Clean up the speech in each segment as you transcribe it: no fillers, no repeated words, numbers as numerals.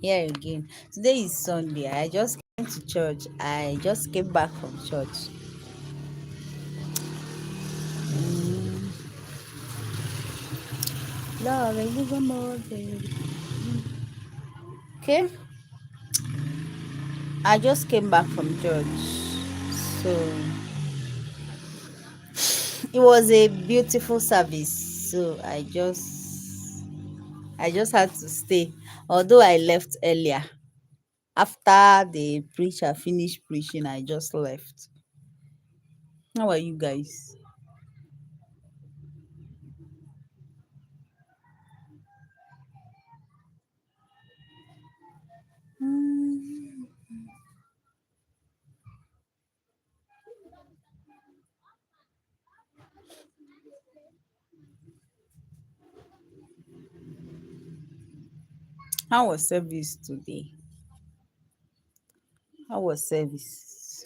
Here again. Today is Sunday. I just came to church. I just came back from church. Love, okay. I just came back from church. So it was a beautiful service. So I just had to stay. Although I left earlier. After the preacher finished preaching, I just left. How are you guys? Mm, How was service today? How was service?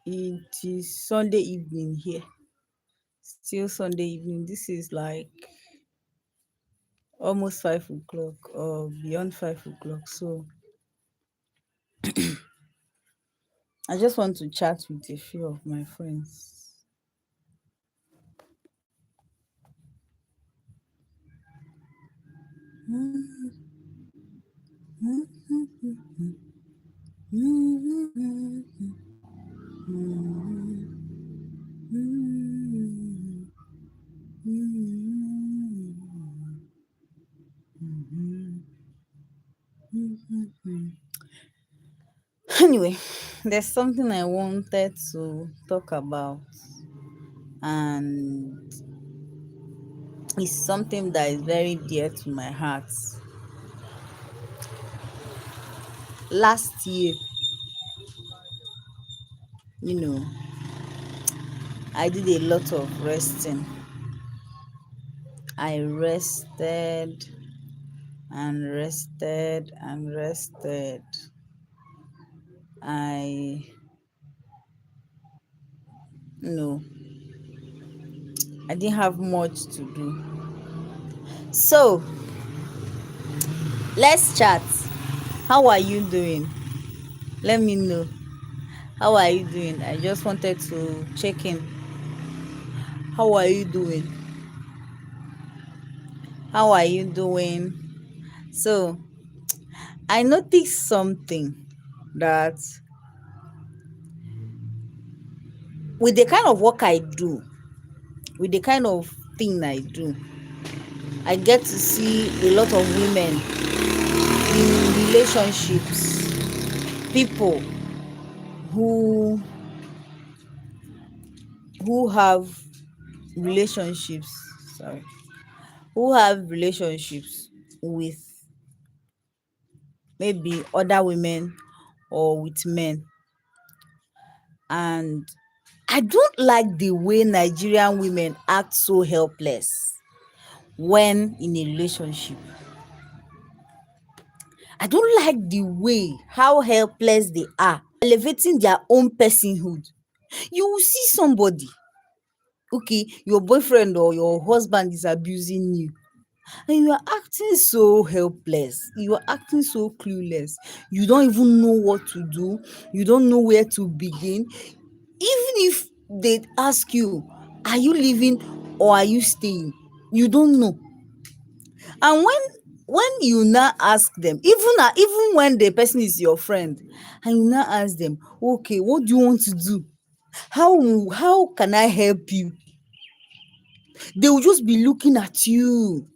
It is Sunday evening here. Still Sunday evening. This is like almost 5 o'clock or beyond 5 o'clock. So I just want to chat with a few of my friends. Anyway, there's something I wanted to talk about, and it's something that is very dear to my heart. Last year, you know, I did a lot of resting. I rested and rested and rested. I, you know, I didn't have much to do. So let's chat. How are you doing? Let me know. How are you doing? I just wanted to check in. How are you doing? How are you doing? So I noticed something that with the kind of work I do, with the kind of thing I do, I get to see a lot of women in relationships, people who have relationships, sorry, who have relationships with maybe other women or with men. And I don't like the way Nigerian women act so helpless when in a relationship. I don't like the way how helpless they are, elevating their own personhood. You will see somebody, okay, your boyfriend or your husband is abusing you, and you are acting so helpless. You are acting so clueless. You don't even know what to do. You don't know where to begin. Even if they ask you, are you leaving or are you staying? You don't know. And when you now ask them, even when the person is your friend, and you now ask them, okay, what do you want to do? How can I help you? They will just be looking at you.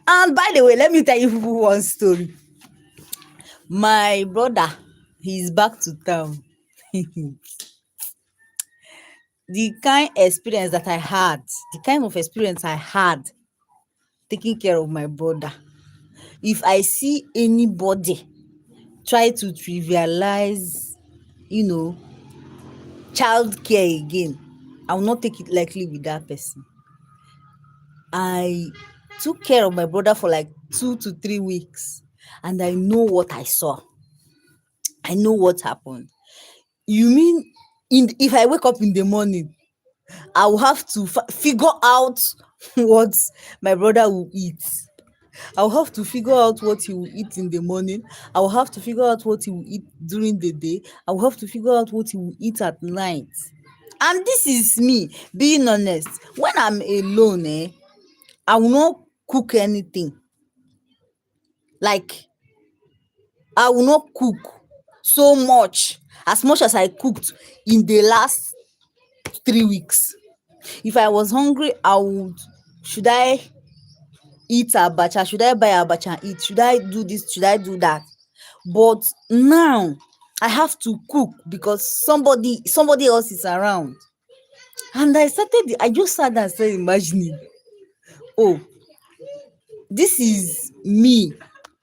And by the way, let me tell you people one story. My brother, he's back to town. The kind experience that I had, the kind of experience I had taking care of my brother. If I see anybody try to trivialize, you know, childcare again, I will not take it lightly with that person. I took care of my brother for like 2 to 3 weeks, and I know what I saw. I know what happened. You mean if I wake up in the morning, I will have to figure out what my brother will eat. I'll have to figure out what he will eat in the morning. I will have to figure out what he will eat during the day. I will have to figure out what he will eat at night. And this is me being honest. When I'm alone, I will not cook anything. Like, I will not cook so much as I cooked in the last 3 weeks. If I was hungry, I would, should I eat abacha? Should I buy abacha and eat? Should I do this? Should I do that? But now I have to cook because somebody else is around. And I just sat down and started imagining, oh, this is me.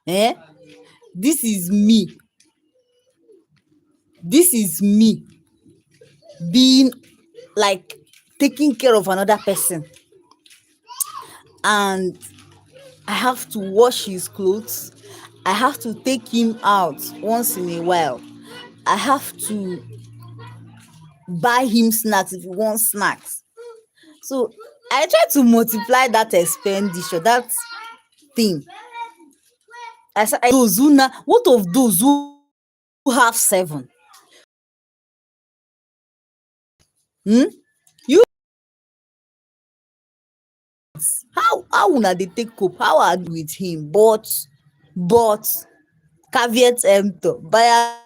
Eh? This is me. This is me being like taking care of another person. And I have to wash his clothes. I have to take him out once in a while. I have to buy him snacks if he wants snacks. So I try to multiply that expenditure, that thing. Those who now, what of those who have 7? Hmm? You, how una dey take cope? How I do with him? But caveat emptor. Buy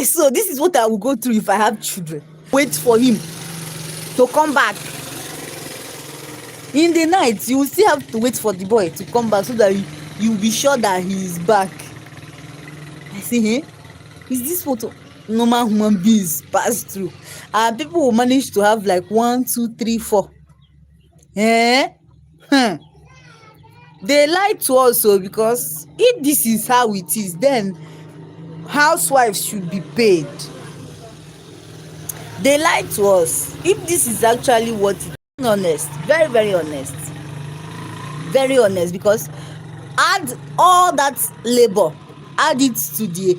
so this is what I will go through if I have children. Wait for him to come back. In the night, you will still have to wait for the boy to come back so that you will be sure that he is back. I say, hey, is this what normal human beings pass through? And people will manage to have like 1, 2, 3, 4. Eh? They lie to us, because if this is how it is, then housewives should be paid. They lie to us. If this is actually what it is, honest, very, very honest. Very honest, because add all that labor, add it to the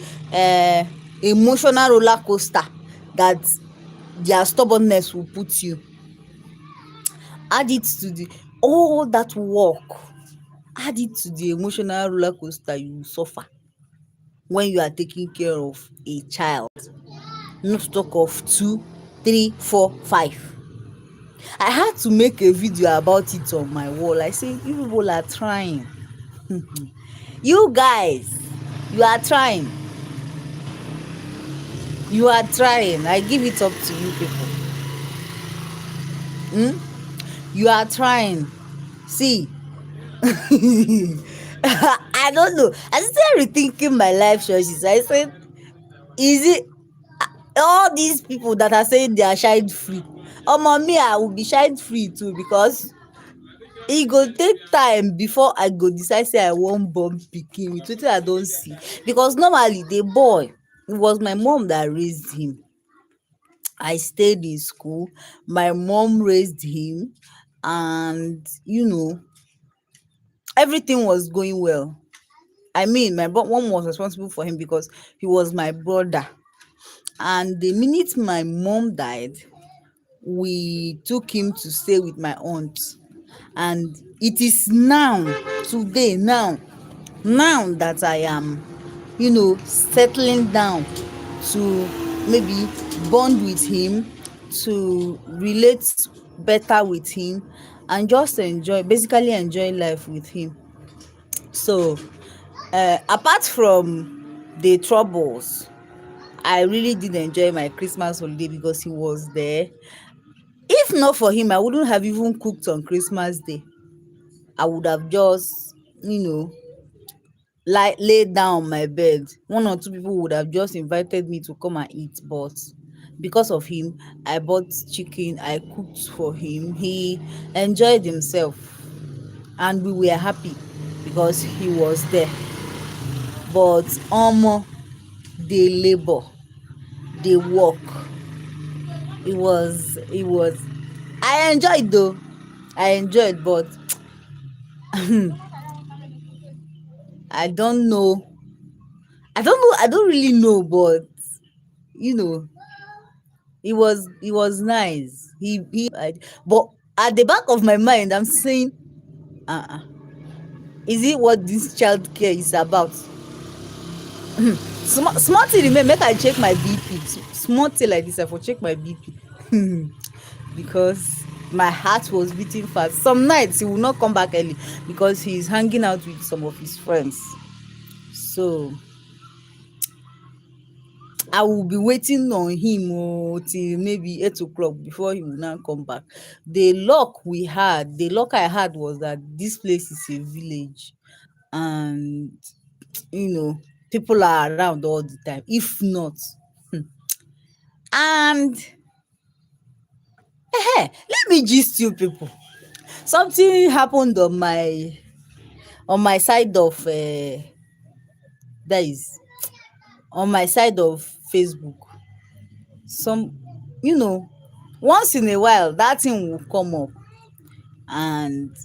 emotional roller coaster that their stubbornness will put you. Add it to the all that work. Add it to the emotional roller coaster you will suffer when you are taking care of a child. Not to talk of 2, 3, 4, 5. I had to make a video about it on my wall. I say, you people are trying. You guys, you are trying. You are trying. I give it up to you people. You are trying. See, I don't know. I started rethinking my life choices. I said, is it all these people that are saying they are child free? Me, I will be child free too, because e go take time before I go decide say I wan born pikin with wetin I don see. Because normally the boy, it was my mom that raised him. I stayed in school, my mom raised him, and everything was going well. I mean, my mom was responsible for him because he was my brother. And the minute my mom died, we took him to stay with my aunt. And it is today, that I am, settling down to maybe bond with him, to relate better with him, and just basically enjoy life with him. So, apart from the troubles, I really did enjoy my Christmas holiday because he was there. If not for him, I wouldn't have even cooked on Christmas Day. I would have just, laid down on my bed. 1 or 2 people would have just invited me to come and eat, but because of him, I bought chicken, I cooked for him. He enjoyed himself, and we were happy because he was there. But the labor, the work, it was I enjoyed though. I enjoyed, but I don't know. I don't know. I don't really know, but you know, it was nice. But at the back of my mind, I'm saying, uh-uh, is it what this child care is about? Small thing remain, make I check my BP. Small thing like this, I for check my BP. Because my heart was beating fast. Some nights he will not come back early because he's hanging out with some of his friends. So I will be waiting on him till maybe 8 o'clock before he will now come back. The luck I had was that this place is a village, and you know people are around all the time. If not, and let me gist you people. Something happened on my side of that is on my side of Facebook. Some, you know, once in a while that thing will come up, and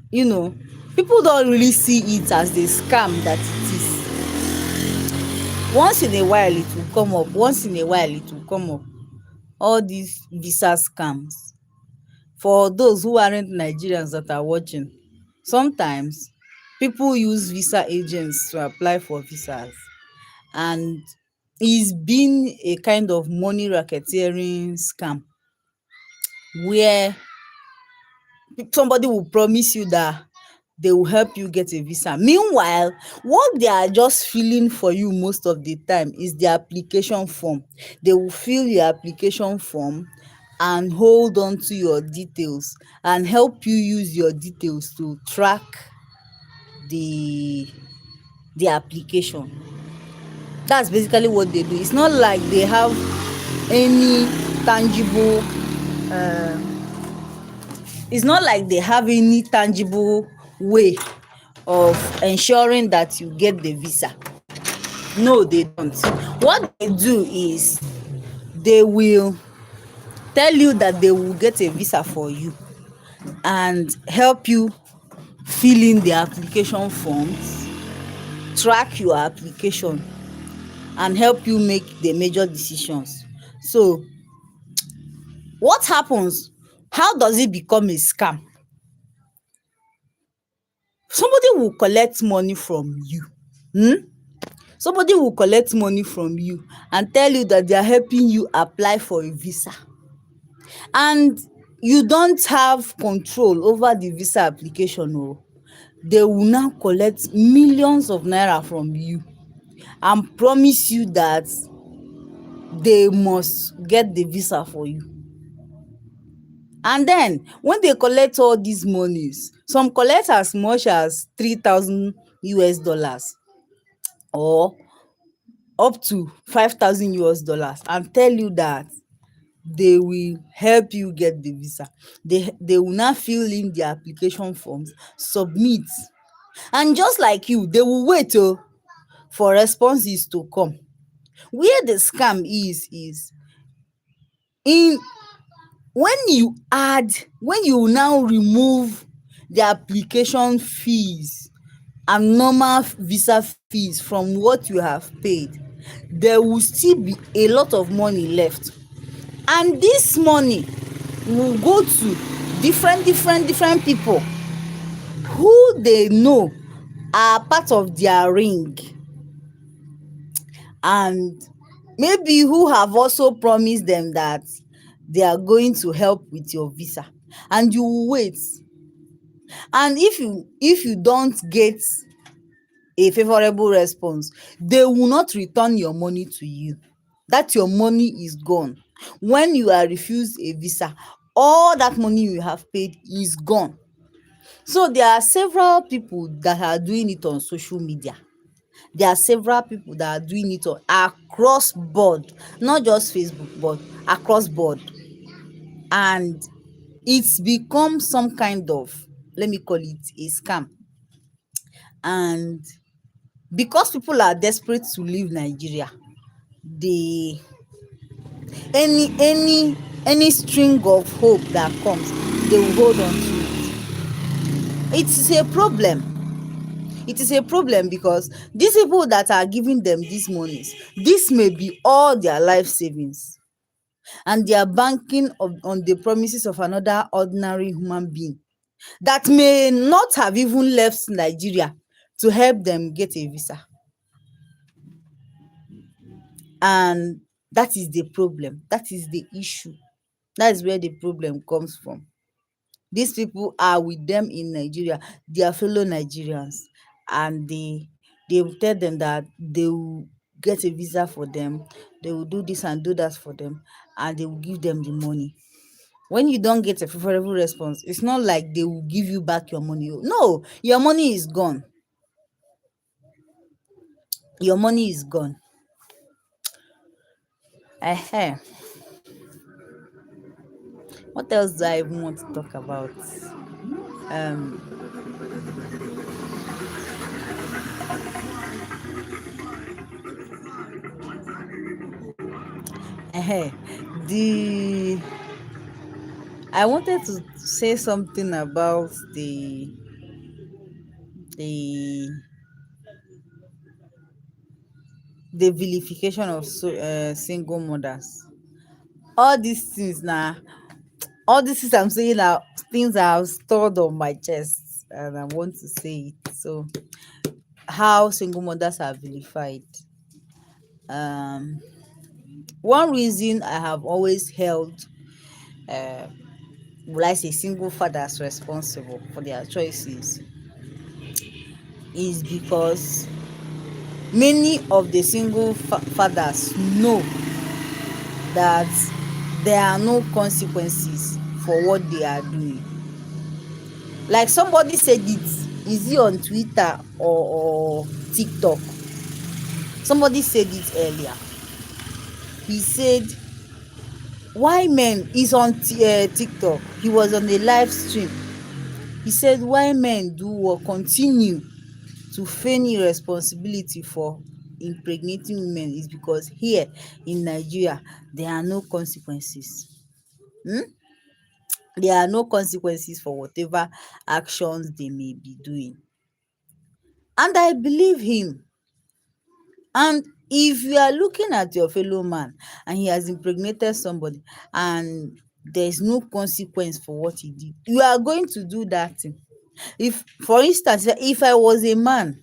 you know, people don't really see it as the scam that it is. Once in a while it will come up. Once in a while it will come up. All these visa scams. For those who aren't Nigerians that are watching, sometimes people use visa agents to apply for visas, and it's been a kind of money racketeering scam where somebody will promise you that they will help you get a visa. Meanwhile, what they are just filling for you most of the time is the application form. They will fill your application form and hold on to your details and help you use your details to track the the application. That's basically what they do. It's not like they have any tangible it's not like they have any tangible way of ensuring that you get the visa. No, they don't. What they do is they will tell you that they will get a visa for you and help you fill in the application forms, track your application, and help you make the major decisions. So what happens? How does it become a scam? Somebody will collect money from you. Somebody will collect money from you and tell you that they are helping you apply for a visa, and you don't have control over the visa application. They will now collect millions of naira from you and promise you that they must get the visa for you. And then when they collect all these monies, some collect as much as 3,000 US dollars or up to 5,000 US dollars and tell you that they will help you get the visa. They will now fill in the application forms, submit, and just like you, they will wait for responses to come. Where the scam is in when you now remove the application fees and normal visa fees from what you have paid, there will still be a lot of money left, and this money will go to different people who they know are part of their ring, and maybe who have also promised them that they are going to help with your visa, and you will wait. And if you don't get a favorable response, they will not return your money to you. That your money is gone. When you are refused a visa, all that money you have paid is gone. So there are several people that are doing it on social media. There are several people that are doing it across board, not just Facebook, but across board. And it's become some kind of, let me call it a scam. And because people are desperate to leave Nigeria, they any string of hope that comes, they will hold on to it. It's a problem. It is a problem because these people that are giving them these monies, this may be all their life savings, and they are banking on the promises of another ordinary human being that may not have even left Nigeria to help them get a visa. And that is the problem. That is the issue. That is where the problem comes from. These people are with them in Nigeria, their fellow Nigerians, and they will tell them that they will get a visa for them, they will do this and do that for them, and they will give them the money. When you don't get a favorable response, it's not like they will give you back your money. No, your money is gone. Your money is gone. Ehen. What else do I even want to talk about? Um, ehen. The I wanted to say something about the the vilification of single mothers. All these things now, all these things I'm saying are things I have stored on my chest, and I want to say it. So, how single mothers are vilified. Um, One reason I have always held, uh, will I say, single fathers responsible for their choices is because many of the single fathers know that there are no consequences for what they are doing. Like somebody said it, is it on Twitter or TikTok? Somebody said it earlier. He said, why men is on TikTok. He was on a live stream. He said, why men do or continue to feign irresponsibility for impregnating women is because here in Nigeria there are no consequences. Hmm? There are no consequences for whatever actions they may be doing. And I believe him. And if you are looking at your fellow man and he has impregnated somebody and there's no consequence for what he did, you are going to do that thing. If, for instance, if I was a man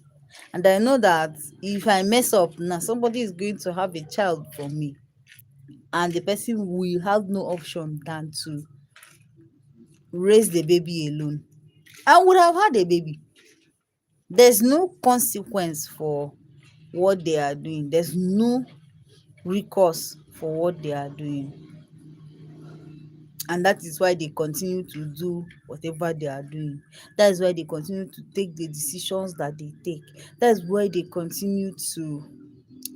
and I know that if I mess up now, somebody is going to have a child from me, and the person will have no option than to raise the baby alone, I would have had a baby. There's no consequence for what they are doing. There's no recourse for what they are doing. And that is why they continue to do whatever they are doing. That is why they continue to take the decisions that they take. That is why they continue to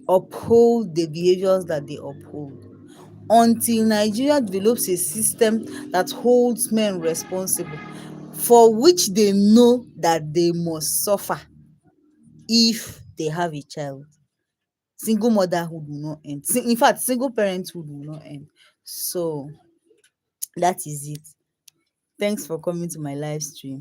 uphold the behaviors that they uphold. Until Nigeria develops a system that holds men responsible, for which they know that they must suffer if they have a child, single motherhood will not end. In fact, single parenthood will not end. So that is it. Thanks for coming to my live stream.